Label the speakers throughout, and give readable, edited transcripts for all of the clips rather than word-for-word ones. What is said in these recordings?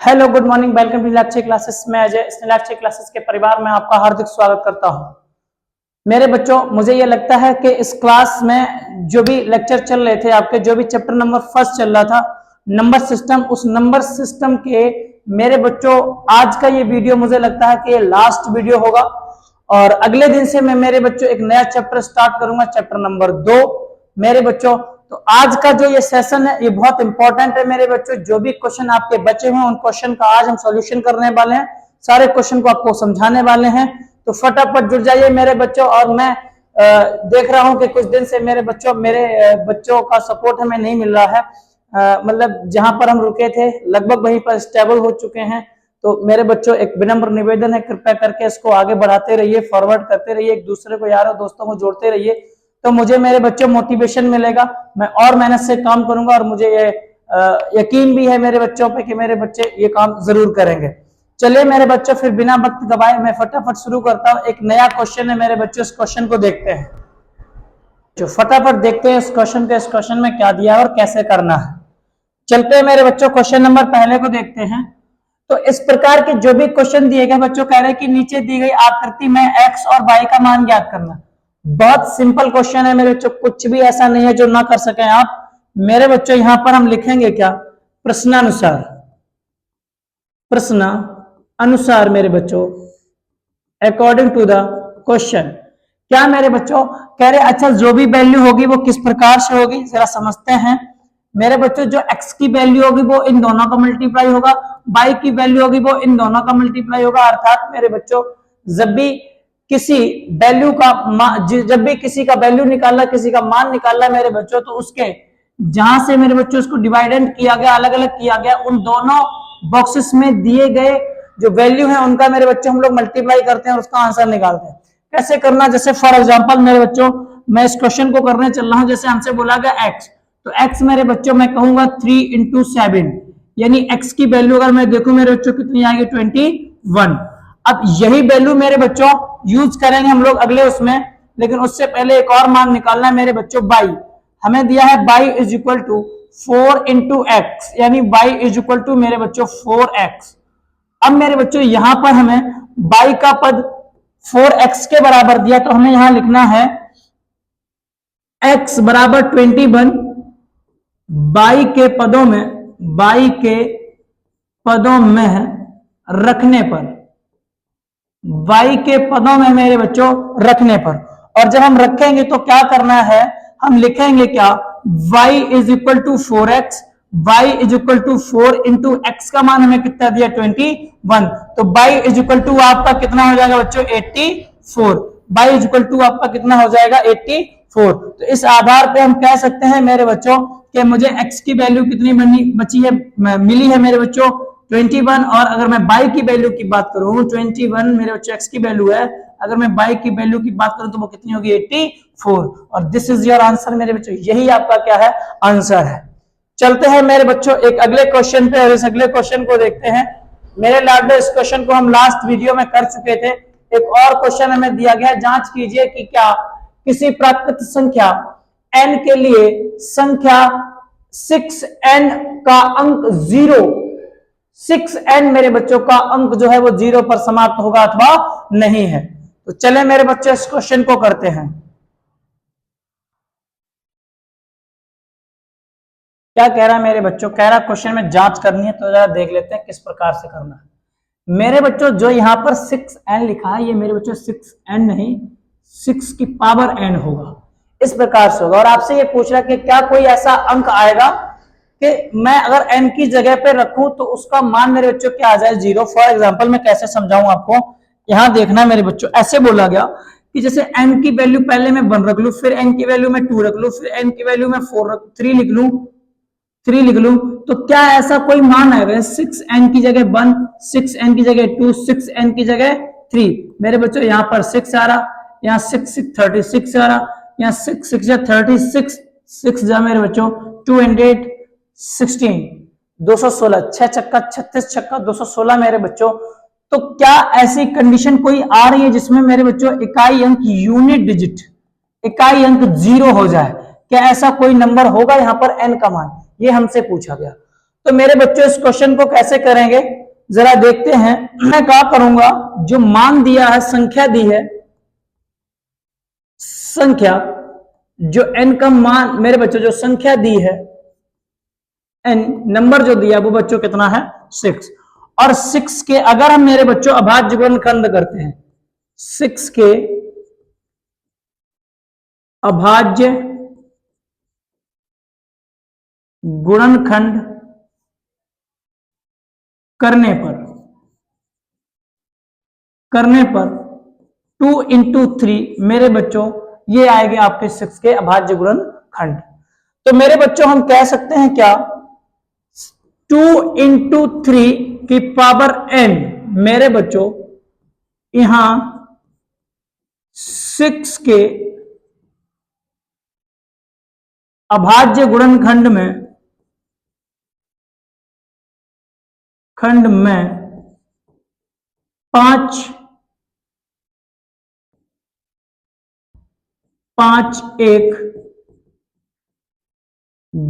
Speaker 1: Hello good morning, welcome to lecture classes में अजय। इस lecture classes के परिवार में आपका हार्दिक स्वागत करता हूं। मेरे बच्चों, मुझे यह लगता है कि इस क्लास में जो भी लेक्चर चल रहे थे, आपके जो भी चैप्टर नंबर फर्स्ट चल रहा था नंबर सिस्टम, उस नंबर सिस्टम के मेरे बच्चों आज का ये वीडियो मुझे लगता है कि ये लास्ट वीडियो होगा और अगले दिन से मैं मेरे बच्चों एक नया चैप्टर स्टार्ट करूंगा, चैप्टर नंबर 2 मेरे बच्चों। तो आज का जो ये सेशन है ये बहुत इंपॉर्टेंट है मेरे बच्चों। जो भी क्वेश्चन आपके बचे हुए उन क्वेश्चन का आज हम सॉल्यूशन करने वाले हैं, सारे क्वेश्चन को आपको समझाने वाले हैं। तो फटाफट जुड़ जाइए मेरे बच्चों। और मैं देख रहा हूं कि कुछ दिन से मेरे बच्चों का सपोर्ट हमें नहीं मिल रहा है। मतलब जहां पर हम रुके थे लगभग वहीं पर स्टेबल हो चुके हैं। तो मेरे बच्चों एक विनम्र निवेदन है, कृपया करके इसको आगे बढ़ाते रहिए, फॉरवर्ड करते रहिए, एक दूसरे को यारों दोस्तों को जोड़ते रहिए, तो मुझे मेरे बच्चों मोटिवेशन मिलेगा। मैं और मेहनत से काम करूंगा और मुझे ये यकीन भी है मेरे बच्चों पे कि मेरे बच्चे ये काम जरूर करेंगे। चलिए मेरे बच्चों, फिर बिना वक्त गवाए मैं फटाफट शुरू करता हूं। एक नया क्वेश्चन है मेरे बच्चों, इस क्वेश्चन को देखते हैं। जो फटाफट देखते हैं इस क्वेश्चन को, इस क्वेश्चन में क्या दिया है और कैसे करना है। चलते हैं मेरे बच्चों, क्वेश्चन नंबर पहले को देखते हैं। तो इस प्रकार के जो भी क्वेश्चन दिए गए बच्चों, कह रहे हैं कि नीचे दी गई आकृति में एक्स और वाई का मान ज्ञात करना। बहुत सिंपल क्वेश्चन है मेरे बच्चों, कुछ भी ऐसा नहीं है जो ना कर सकें आप। मेरे बच्चों यहां पर हम लिखेंगे क्या, प्रश्नानुसार। प्रश्न अनुसार मेरे बच्चों, अकॉर्डिंग टू द क्वेश्चन। क्या मेरे बच्चों कह रहे, अच्छा जो भी वैल्यू होगी वो किस प्रकार से होगी, जरा समझते हैं मेरे बच्चों। जो x की वैल्यू होगी वो इन दोनों का मल्टीप्लाई होगा, y की वैल्यू होगी वो इन दोनों का मल्टीप्लाई होगा। अर्थात मेरे बच्चों जब भी किसी किसी का वैल्यू निकालना, किसी का मान निकालना मेरे बच्चों, तो उसके जहां से मेरे बच्चों उसको डिवाइडेंट किया गया, अलग अलग किया गया, उन दोनों बॉक्सेस में दिए गए जो वैल्यू है उनका मेरे बच्चों हम लोग मल्टीप्लाई करते हैं और उसका आंसर निकालते हैं। कैसे करना, जैसे फॉर एग्जाम्पल मेरे बच्चों मैं इस क्वेश्चन को करने चल रहा हूं। जैसे हमसे बोला गया एक्स, तो x मेरे बच्चों मैं कहूंगा 3 इंटू 7, यानी x की वैल्यू अगर मैं देखूं मेरे बच्चों कितनी आएगी, 21। अब यही वैल्यू मेरे बच्चों यूज करेंगे हम लोग अगले उसमें, लेकिन उससे पहले एक और मान निकालना है मेरे बच्चों। y हमें दिया है y is equal to 4 into x, यानी y इज इक्वल टू मेरे बच्चों 4x। अब मेरे बच्चों यहां पर हमें y का पद 4x के बराबर दिया, तो हमें यहां लिखना है x बराबर 21। y के पदों में रखने पर, y के पदों में मेरे बच्चों रखने पर, और जब हम रखेंगे तो क्या करना है, हम लिखेंगे क्या, y is equal to 4x, y is equal to 4 into x का मान हमें कितना दिया, 21। तो y इज इक्वल टू आपका कितना हो जाएगा बच्चों, 84। y इज इक्वल टू आपका कितना हो जाएगा, 84। तो इस आधार पे हम कह सकते हैं मेरे बच्चों कि मुझे x की वैल्यू कितनी बची है, मिली है मेरे बच्चों 21। और अगर मैं y की वैल्यू की बात करूं, 21 मेरे बच्चों x की वैल्यू है, अगर मैं y की वैल्यू की बात करूं तो वो कितनी होगी, 84। और दिस इज योर आंसर मेरे बच्चों, यही आपका क्या है, आंसर है। चलते हैं मेरे बच्चों एक अगले क्वेश्चन पे, और इस अगले क्वेश्चन को देखते हैं मेरे लाडले। इस क्वेश्चन को हम लास्ट वीडियो में कर चुके थे। एक और क्वेश्चन हमें दिया गया, जांच कीजिए कि क्या किसी प्राकृत संख्या n के लिए संख्या 6n का अंक 6n मेरे बच्चों का अंक जो है वो 0 पर समाप्त होगा अथवा नहीं है। तो चले मेरे बच्चे इस क्वेश्चन को करते हैं। क्या कह रहा है मेरे बच्चों, कह रहा क्वेश्चन में जांच करनी है, तो जरा देख लेते हैं किस प्रकार से करना है। मेरे बच्चों जो यहां पर 6n लिखा है, ये मेरे बच्चों 6n नहीं, 6 की पावर n होगा, इस प्रकार से होगा। और आपसे ये पूछ रहा है कि क्या कोई ऐसा अंक आएगा कि मैं अगर n की जगह पे रखूं तो उसका मान मेरे बच्चों क्या आ जाए, 0। फॉर एग्जांपल मैं कैसे समझाऊं आपको, यहां देखना मेरे बच्चों। ऐसे बोला गया कि जैसे n की वैल्यू पहले मैं 1 रख लूं, फिर n की वैल्यू में 2 रख लूं, फिर n की वैल्यू में 3 लिख लूं, तो क्या ऐसा कोई मान आएगा, 6n की जगह 1, 6n की जगह 2, 6n की जगह 3। मेरे बच्चों यहां पर 6 आ रहा, यहाँ 6 36 आ रहा, यहाँ 6 6 36, 6 जा मेरे बच्चों 2 and 8 16, 216, 6 चक्का 36 छक्का 216 मेरे बच्चों। तो क्या ऐसी कंडीशन कोई आ रही है जिसमें मेरे बच्चों इकाई अंक, यूनिट डिजिट इकाई अंक 0 हो जाए, क्या ऐसा कोई नंबर होगा यहाँ पर n का मान, ये हमसे पूछा गया। तो मेरे बच्चों इस क्वेश्चन को कैसे करेंगे जरा देखते हैं। मैं क्या करूंगा, जो मान दिया है, संख्या दी है, संख्या जो n का मान मेरे बच्चों जो संख्या दी है, n नंबर जो दिया वो बच्चों कितना है 6। और 6 के अगर हम मेरे बच्चों अभाज्य गुणनखंड करते हैं, 6 के अभाज्य गुणनखंड करने पर 2 इंटू 3 मेरे बच्चों ये आएंगे आपके 6 के अभाज्य गुणनखंड। तो मेरे बच्चों हम कह सकते हैं क्या, 2 इंटू 3 की पावर n मेरे बच्चों यहां 6 के अभाज्य गुणनखंड में 5 एक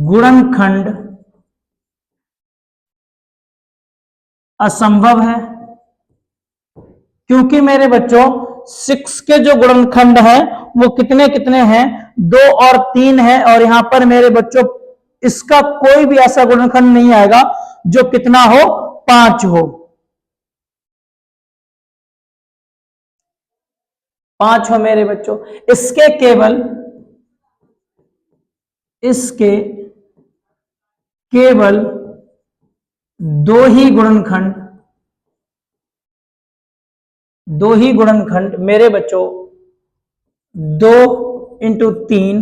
Speaker 1: गुणनखंड असंभव है, क्योंकि मेरे बच्चों 6 के जो गुणनखंड है वो कितने कितने हैं, 2 और 3 है, और यहां पर मेरे बच्चों इसका कोई भी ऐसा गुणनखंड नहीं आएगा जो कितना हो 5 हो। 5 हो मेरे बच्चों। इसके केवल 2 ही गुणनखंड मेरे बच्चों 2 इंटू 3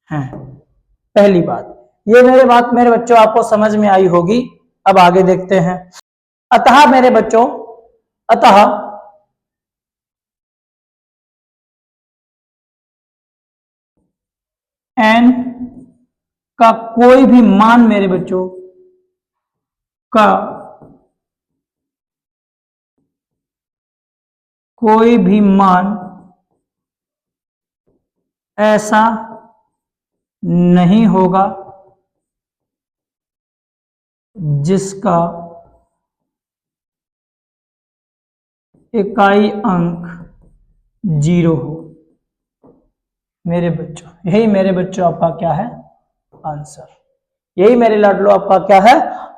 Speaker 1: है। पहली बात ये मेरे बात मेरे बच्चों आपको समझ में आई होगी। अब आगे देखते हैं। अतः मेरे बच्चों n का कोई भी मान मेरे बच्चों का कोई भी मान ऐसा नहीं होगा जिसका इकाई अंक 0 हो। मेरे बच्चों यही मेरे बच्चों आपका क्या है आंसर, यही मेरे लाडलो आपका क्या है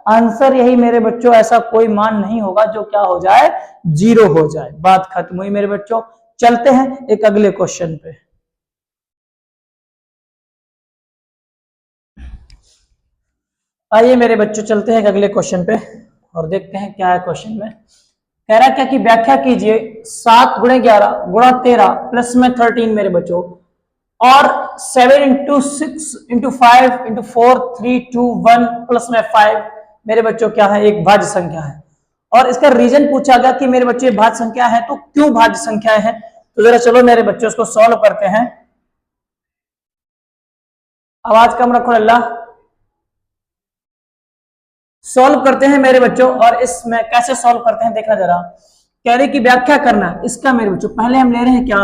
Speaker 1: आंसर। यही मेरे बच्चों ऐसा कोई मान नहीं होगा जो क्या हो जाए 0 हो जाए। बात खत्म हुई मेरे बच्चों। चलते हैं एक अगले क्वेश्चन पे। आइए मेरे बच्चों चलते हैं एक अगले क्वेश्चन पे और देखते हैं क्या है क्वेश्चन में। कह रहा क्या कि व्याख्या कीजिए 7 गुणे 11 गुणा 13 प्लस में 13 मेरे बच्चों और 7 इंटू 6 इंटू 5 इंटू 4 3 2 1 प्लस में 5 मेरे बच्चों क्या है एक भाज्य संख्या है। और इसका रीजन पूछा गया कि मेरे बच्चों भाज्य संख्या है तो क्यों भाज्य संख्याएं हैं। तो जरा चलो मेरे बच्चों इसको सॉल्व करते हैं। आवाज कम रखो अल्लाह। सॉल्व करते हैं मेरे बच्चों। और इसमें कैसे सॉल्व करते हैं देखना जरा। कह रहे कि व्याख्या करना इसका मेरे बच्चों पहले हम ले रहे हैं क्या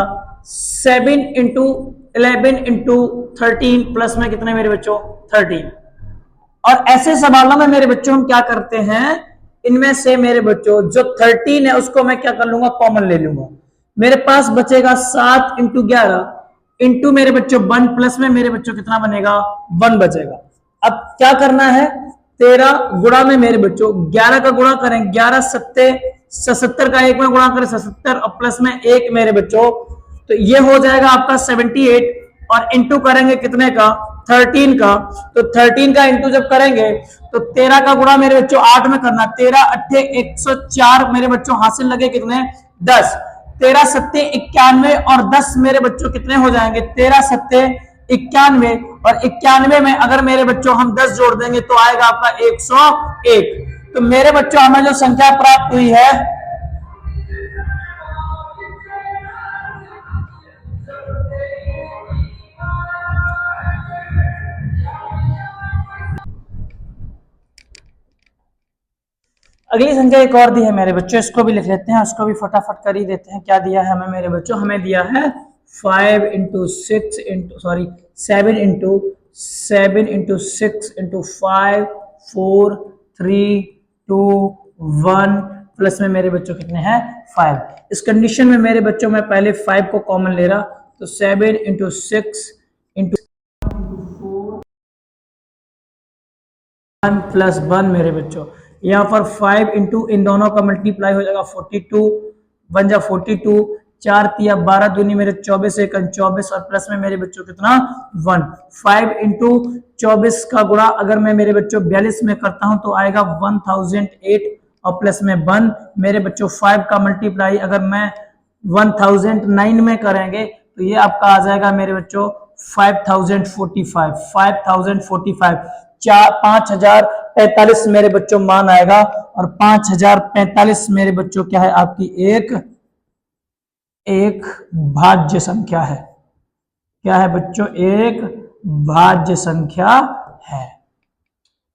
Speaker 1: 7 इंटू 11 इंटू 13 प्लस में कितने मेरे बच्चों 13। और ऐसे सवालों में मेरे बच्चों हम क्या करते हैं इनमें से मेरे बच्चों जो 13 है उसको मैं क्या कर लूंगा कॉमन ले लूंगा। मेरे पास बचेगा 7 इंटू 11 इंटू मेरे बच्चों 1 प्लस में मेरे बच्चों कितना बनेगा 1 बचेगा। अब क्या करना है 13 गुणा में मेरे बच्चों 11 का गुणा करें 11 सत्ते 77 का 1 में गुणा करें 77 और प्लस में 1 मेरे बच्चों तो ये हो जाएगा आपका 78 और इंटू करेंगे कितने का 13 का। तो 13 का इंटू जब करेंगे तो 13 का गुणा मेरे बच्चों 8 में करना 13 अट्ठे 104 मेरे बच्चों हासिल लगे कितने 10 13 सत्ते 91 और 10 मेरे बच्चों कितने हो जाएंगे 13 सत्ते 91 और 91 में अगर मेरे बच्चों हम 10 जोड़ देंगे तो आएगा आपका 101। तो मेरे बच्चों हमें जो संख्या प्राप्त हुई है अगली संख्या एक और दी है मेरे बच्चों इसको भी लिख लेते हैं उसको भी फटाफट कर ही देते हैं। क्या दिया है हमें मेरे बच्चों हमें दिया है 5 into 6 into 7 into 6 into 5 4 3 2 1 plus में मेरे बच्चों कितने हैं 5। इस कंडीशन में मेरे बच्चों में पहले 5 को कॉमन ले रहा, तो 7 इंटू 6 इंटू 4 1 प्लस 1 मेरे बच्चों, यहाँ पर 5 इंटू इन दोनों का मल्टीप्लाई हो जाएगा 42 बन जा 42, 4 तिया 12 दूनी मेरे 24 एक 24 और प्लस में मेरे बच्चों कितना 1। 5 इंटू 24 का गुणा अगर मैं मेरे बच्चों 42 में करता हूं तो आएगा 1008 और प्लस में 1 मेरे बच्चों 5 का मल्टीप्लाई अगर मैं 1009 में करेंगे तो ये आपका आ जाएगा मेरे बच्चों 5045 5045 मेरे बच्चों मान आएगा। और 5045 मेरे बच्चों क्या है आपकी एक भाज्य संख्या है। क्या है बच्चों? एक भाज्य संख्या है।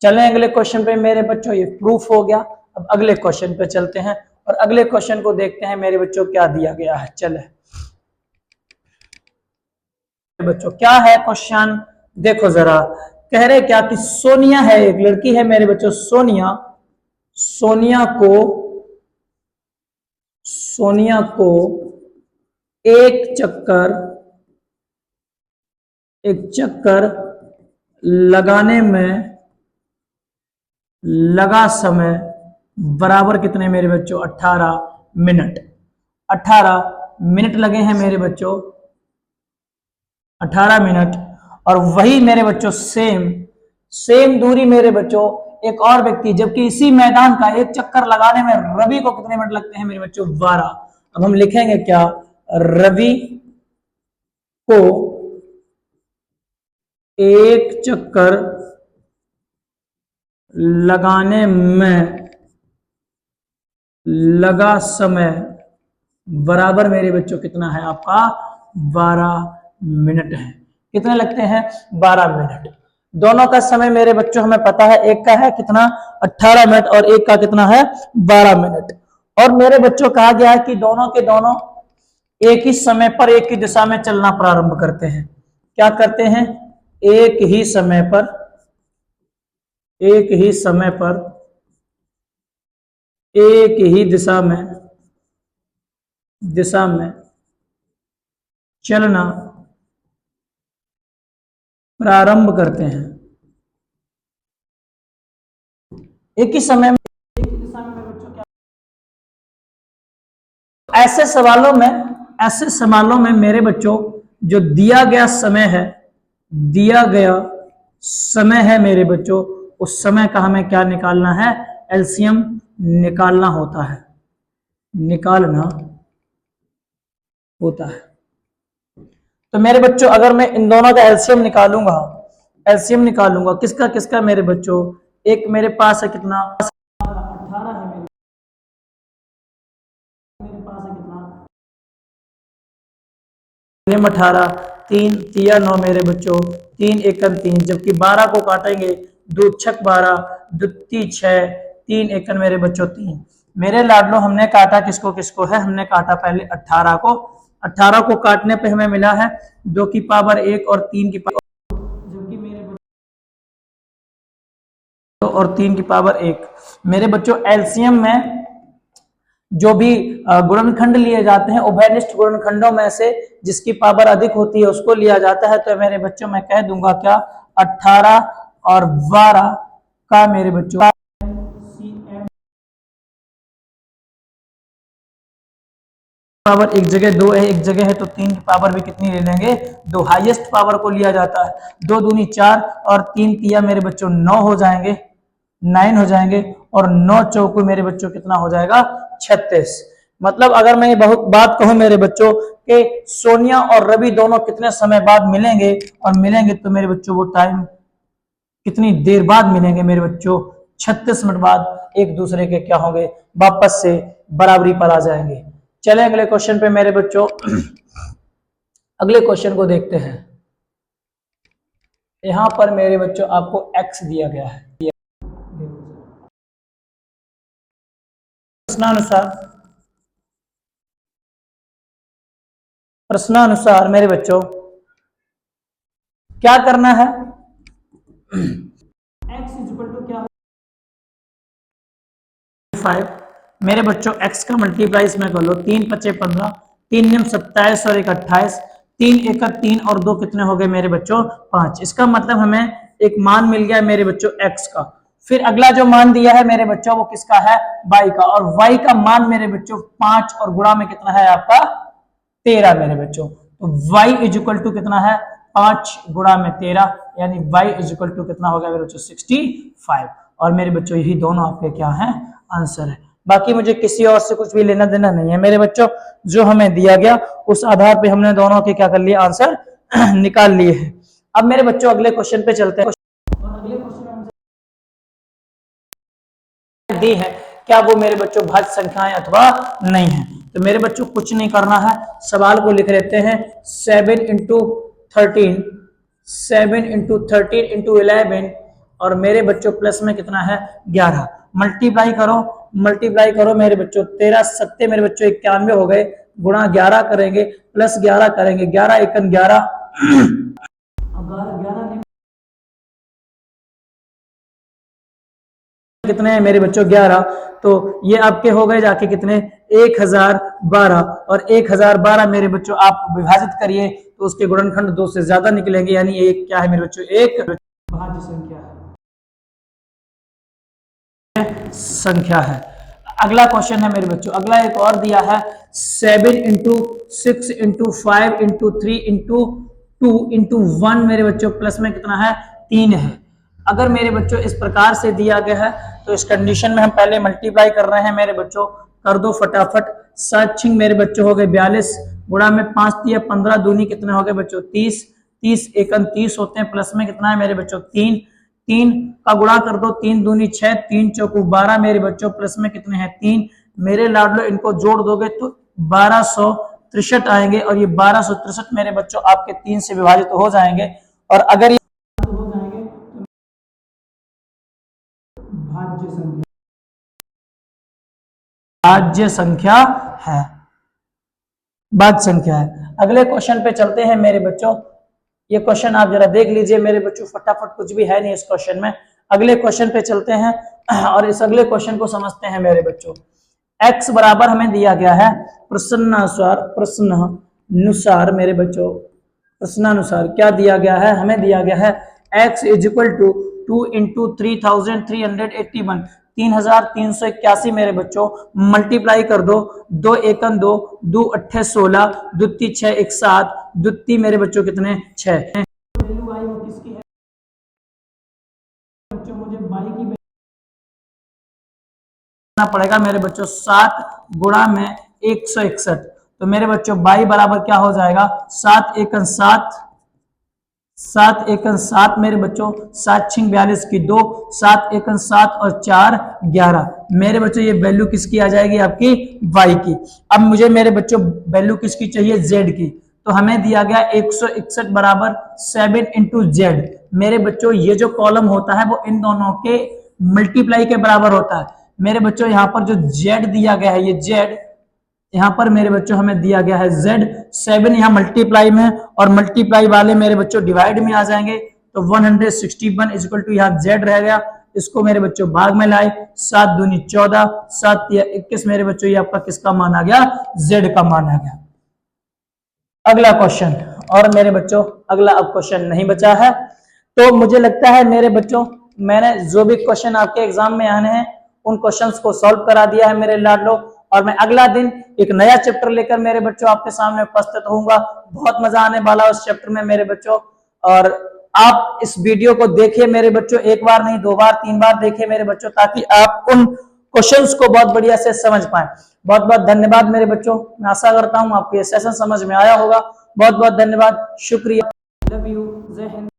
Speaker 1: चलें अगले क्वेश्चन पे मेरे बच्चों, ये प्रूफ हो गया। अब अगले क्वेश्चन पे चलते हैं और अगले क्वेश्चन को देखते हैं मेरे बच्चों क्या दिया गया है। चले बच्चों क्या है क्वेश्चन, देखो जरा। कह रहे क्या कि सोनिया है, एक लड़की है मेरे बच्चों सोनिया। सोनिया को एक चक्कर लगाने में लगा समय बराबर कितने मेरे बच्चों 18 मिनट। 18 मिनट लगे हैं मेरे बच्चों, 18 मिनट। और वही मेरे बच्चों सेम दूरी मेरे बच्चों एक और व्यक्ति, जबकि इसी मैदान का एक चक्कर लगाने में रवि को कितने मिनट लगते हैं मेरे बच्चों 12। अब हम लिखेंगे क्या, रवि को एक चक्कर लगाने में लगा समय बराबर मेरे बच्चों कितना है आपका 12 मिनट है। कितने लगते हैं 12 मिनट। दोनों का समय मेरे बच्चों हमें पता है, एक का है कितना 18 मिनट और एक का कितना है 12 मिनट। और मेरे बच्चों कहा गया है कि दोनों के दोनों एक ही समय पर एक ही दिशा में चलना प्रारंभ करते हैं। क्या करते हैं? एक ही समय पर एक ही दिशा में चलना प्रारंभ करते हैं। एक ही समय में एक ही दिशा में बच्चों क्या, ऐसे सवालों में मेरे बच्चों जो दिया गया समय है मेरे बच्चों, उस समय का हमें क्या निकालना है, एलसीएम निकालना होता है। तो मेरे बच्चों अगर मैं इन दोनों का एलसीएम निकालूंगा किसका किसका मेरे बच्चों, एक मेरे पास है कितना 18 है, मेरे पास है कितना 18, 3 तिया 9 मेरे बच्चों, 3 एकन 3, जबकि 12 को काटेंगे 2 छक 12, 2 ती 6, 3 एकन मेरे बच्चों 3। मेरे लाडलो हमने काटा किसको किसको है, हमने काटा पहले 18 को। 18 को काटने पे हमें मिला है 2 की पावर 1 और 3 की पावर, जबकि मेरे बच्चों और 3 की पावर 1। मेरे बच्चों एलसीएम में जो भी गुणनखंड लिए जाते हैं उभयनिष्ठ गुणनखंडों में से जिसकी पावर अधिक होती है उसको लिया जाता है। तो मेरे बच्चों मैं कह दूंगा क्या 18 और 12 का मेरे बच्चों पावर एक जगह 2 है, एक जगह है, तो 3 की पावर भी कितनी ले लेंगे 2, हाईएस्ट पावर को लिया जाता है। 2 दूनी 4 और 3 तिया मेरे बच्चों 9 हो जाएंगे, 9 हो जाएंगे और 9 चौको मेरे बच्चों कितना हो जाएगा 36। मतलब अगर मैं ये बहुत बात कहूं मेरे बच्चों कि सोनिया और रवि दोनों कितने समय बाद मिलेंगे, और मिलेंगे तो मेरे बच्चों वो टाइम कितनी देर बाद मिलेंगे मेरे बच्चों 36 मिनट बाद एक दूसरे के क्या होंगे वापस से बराबरी पर आ जाएंगे। चले अगले क्वेश्चन पे मेरे बच्चों अगले क्वेश्चन को देखते हैं। यहां पर मेरे बच्चों आपको x दिया गया है। प्रश्नानुसार मेरे बच्चों क्या करना है, x इक्वल टू क्या 25। मेरे बच्चों x का मल्टीप्लाई इसमें कर लो, 3 पचे 15, 3 निम 27 और 1 28, 3 एक 3 और 2 कितने हो गए मेरे बच्चों 5। इसका मतलब हमें एक मान मिल गया मेरे बच्चों x का। फिर अगला जो मान दिया है मेरे बच्चों वो किसका है, y का, और y का मान मेरे बच्चों 5 और गुणा में कितना है आपका 13 मेरे बच्चों। तो y इज इक्वल टू कितना है 5 गुणा में 13, यानी y इज इक्वल टू कितना हो गया मेरे बच्चों 65। और मेरे बच्चों यही दोनों आपके क्या है आंसर है। बाकी मुझे किसी और से कुछ भी लेना देना नहीं है मेरे बच्चों, जो हमें दिया गया उस आधार पे हमने दोनों के क्या कर लिया आंसर निकाल लिए हैं। अब मेरे बच्चों अगले क्वेश्चन पे चलते हैं। और अगले क्वेश्चन में दी है क्या वो मेरे बच्चों भाज्य संख्याएं अथवा नहीं है। तो मेरे बच्चों कुछ नहीं करना है, सवाल को लिख लेते हैं 7 इंटू 13, 7 इंटू 13 इंटू 11 और मेरे बच्चों प्लस में कितना है 11। मल्टीप्लाई करो मेरे बच्चों, 13 सत्ते मेरे बच्चों 91 हो गए, गुणा 11 करेंगे प्लस 11 करेंगे, 11 एकन 11 कितने हैं मेरे बच्चों 11। तो ये आपके हो गए जाके कितने 1012, और 1012 मेरे बच्चों आप विभाजित करिए तो उसके गुणनखंड 2 से ज्यादा निकलेंगे, यानी एक क्या है मेरे बच्चों एक भाज्य संख्या है। अगला क्वेश्चन है मेरे बच्चों, अगला एक और दिया है 7 into 6 into 5 into 3 into 2 into 1 मेरे बच्चों प्लस में कितना है 3 है। अगर मेरे बच्चों इस प्रकार से दिया गया है तो इस कंडीशन में हम पहले मल्टीप्लाई कर रहे हैं मेरे बच्चों, कर दो फटाफट। 7 छिंग मेरे बच्चों हो गए 42, गुणा में 5 दिया 15, दूनी कितने हो गए बच्चों 30, 30 एकन 30 होते हैं, प्लस में कितना है मेरे बच्चों 3, 3 का गुणा कर दो, 3 दूनी 6, 3 चौकू 12 मेरे बच्चों, प्लस में कितने हैं 3। मेरे लाडलो इनको जोड़ दोगे तो 1263 आएंगे, और ये 1263 मेरे बच्चों आपके 3 से विभाजित हो जाएंगे। और अगर ये हो जाएंगे तो भाज्य संख्या है, भाज्य संख्या है। अगले क्वेश्चन पे चलते हैं मेरे बच्चों। ये क्वेश्चन आप जरा देख लीजिए मेरे बच्चों, फटाफट, कुछ भी है नहीं इस क्वेश्चन में। अगले क्वेश्चन पे चलते हैं और इस अगले क्वेश्चन को समझते हैं मेरे बच्चों। x बराबर हमें दिया गया है प्रश्नानुसार मेरे बच्चों, प्रश्नानुसार क्या दिया गया है, हमें दिया गया है x is equal to 2 into 3381, 3381 मेरे बच्चों, मल्टीप्लाई कर दो, 2 एकन 2, 2 अट्ठे 16, दुत्ती 6 1 7, दुत्ती मेरे बच्चों कितने 6। वैल्यू आई वो किसकी है बच्चों, मुझे बाई की पड़ेगा मेरे बच्चों 7 गुणा में 161। तो मेरे बच्चों बाई बराबर क्या हो जाएगा 7 एकन 7, 7 एकन 7 मेरे बच्चों, 7 छिंग 42 की 2, 7 एकन 7 और 4 11 मेरे बच्चों, ये वैल्यू किसकी आ जाएगी आपकी y की। अब मुझे मेरे बच्चों वैल्यू किसकी चाहिए z की, तो हमें दिया गया 161 बराबर 7 इंटू जेड। मेरे बच्चों ये जो कॉलम होता है वो इन दोनों के मल्टीप्लाई के बराबर होता है मेरे बच्चों। यहाँ पर जो z दिया गया है, ये z यहाँ पर मेरे बच्चों हमें दिया गया है z, 7 यहाँ मल्टीप्लाई में और मल्टीप्लाई वाले मेरे बच्चों डिवाइड में आ जाएंगे, तो 161 इज इक्वल टू यहाँ z रह गया, इसको मेरे बच्चों भाग में लाए, 7 दूनी 14, 7 या 21 मेरे बच्चों, ये आपका किसका मान आ गया z का मान आ गया। अगला क्वेश्चन, और मेरे बच्चों अगला अब क्वेश्चन नहीं बचा है। तो मुझे लगता है मेरे बच्चों मैंने जो भी क्वेश्चन आपके एग्जाम में आने हैं उन क्वेश्चंस को सॉल्व करा दिया है मेरे लाडलो, और मैं अगला दिन एक नया चैप्टर लेकर मेरे बच्चों आपके सामने उपस्थित होऊंगा। बहुत मजा आने वाला है उस चैप्टर में मेरे बच्चों, और आप इस वीडियो को देखिए मेरे बच्चों, एक बार नहीं 2 बार 3 बार देखिए मेरे बच्चों, ताकि आप उन क्वेश्चंस को बहुत बढ़िया से समझ पाए। बहुत बहुत धन्यवाद मेरे बच्चों, मैं आशा करता हूं आपको ये सेशन समझ में आया होगा। बहुत बहुत धन्यवाद, शुक्रिया, लव यू, जय हिंद।